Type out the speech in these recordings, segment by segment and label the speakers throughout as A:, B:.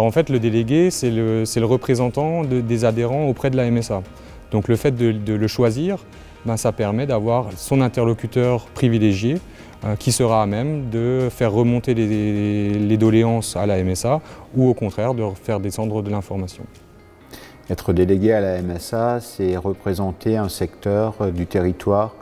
A: En fait, le délégué, c'est le représentant des adhérents auprès de la MSA. Donc le fait de le choisir, ça permet d'avoir son interlocuteur privilégié qui sera à même de faire remonter les doléances à la MSA ou au contraire de faire descendre de l'information.
B: Être délégué à la MSA, c'est représenter un secteur du territoire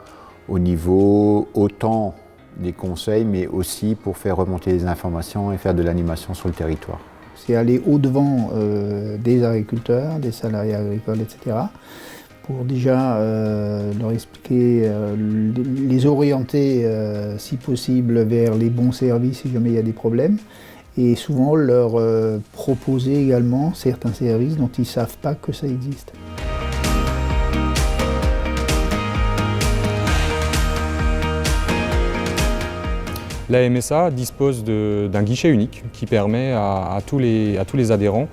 B: au niveau autant des conseils, mais aussi pour faire remonter les informations et faire de l'animation sur le territoire.
C: C'est aller au-devant des agriculteurs, des salariés agricoles, etc. pour déjà leur expliquer, les orienter si possible vers les bons services si jamais il y a des problèmes. Et souvent leur proposer également certains services dont ils ne savent pas que ça existe.
A: La MSA dispose d'un guichet unique qui permet à tous les adhérents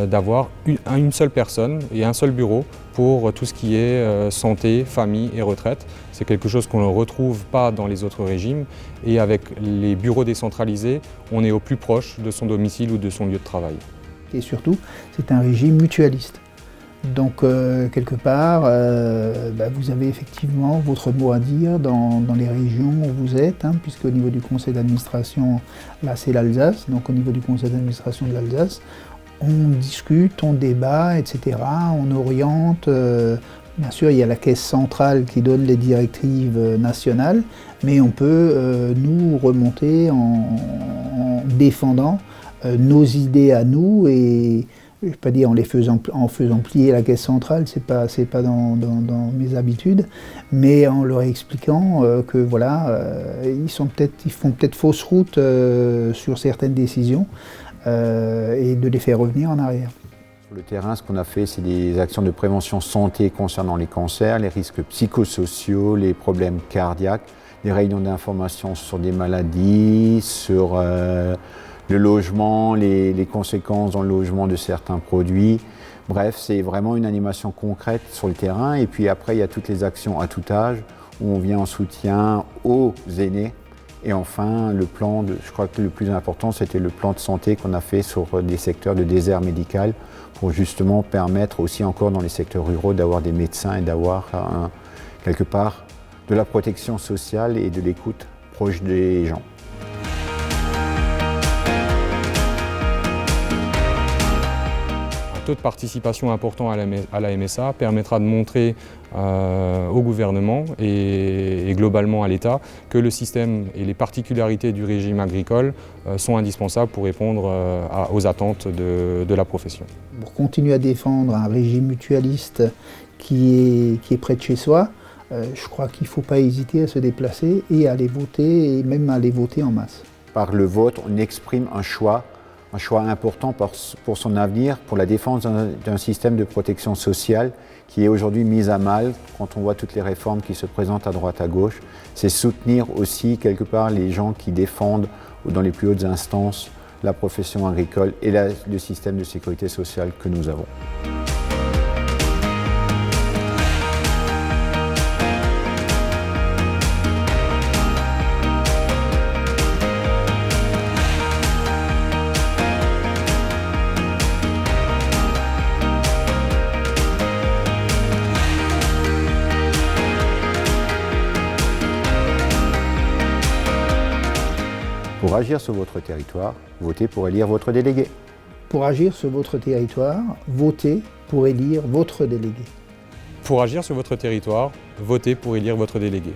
A: d'avoir une seule personne et un seul bureau pour tout ce qui est santé, famille et retraite. C'est quelque chose qu'on ne retrouve pas dans les autres régimes et avec les bureaux décentralisés, on est au plus proche de son domicile ou de son lieu de travail.
C: Et surtout, c'est un régime mutualiste. Donc quelque part, vous avez effectivement votre mot à dire dans les régions où vous êtes, puisque au niveau du conseil d'administration, là c'est l'Alsace, donc au niveau du conseil d'administration de l'Alsace, on discute, on débat, etc., on oriente. Bien sûr, il y a la caisse centrale qui donne les directives nationales, mais on peut nous remonter en défendant nos idées à nous et je ne vais pas dire en faisant plier la caisse centrale, c'est pas dans mes habitudes, mais en leur expliquant que voilà, ils font peut-être fausse route sur certaines décisions et de les faire revenir en arrière.
B: Sur le terrain, ce qu'on a fait, c'est des actions de prévention santé concernant les cancers, les risques psychosociaux, les problèmes cardiaques, des réunions d'information sur des maladies, sur le logement, les conséquences dans le logement de certains produits. Bref, c'est vraiment une animation concrète sur le terrain. Et puis après, il y a toutes les actions à tout âge où on vient en soutien aux aînés. Et enfin, je crois que le plus important, c'était le plan de santé qu'on a fait sur des secteurs de désert médical pour justement permettre aussi encore dans les secteurs ruraux d'avoir des médecins et d'avoir quelque part de la protection sociale et de l'écoute proche des gens.
A: Un taux de participation important à la MSA permettra de montrer au gouvernement et globalement à l'État que le système et les particularités du régime agricole sont indispensables pour répondre aux attentes de la profession.
C: Pour continuer à défendre un régime mutualiste qui est près de chez soi, je crois qu'il ne faut pas hésiter à se déplacer et à aller voter, et même à aller voter en masse.
B: Par le vote, on exprime un choix important pour son avenir, pour la défense d'un système de protection sociale qui est aujourd'hui mis à mal quand on voit toutes les réformes qui se présentent à droite à gauche. C'est soutenir aussi quelque part les gens qui défendent dans les plus hautes instances la profession agricole et le système de sécurité sociale que nous avons. Pour agir sur votre territoire, votez pour élire votre délégué.
C: Pour agir sur votre territoire, votez pour élire votre délégué.
A: Pour agir sur votre territoire, votez pour élire votre délégué.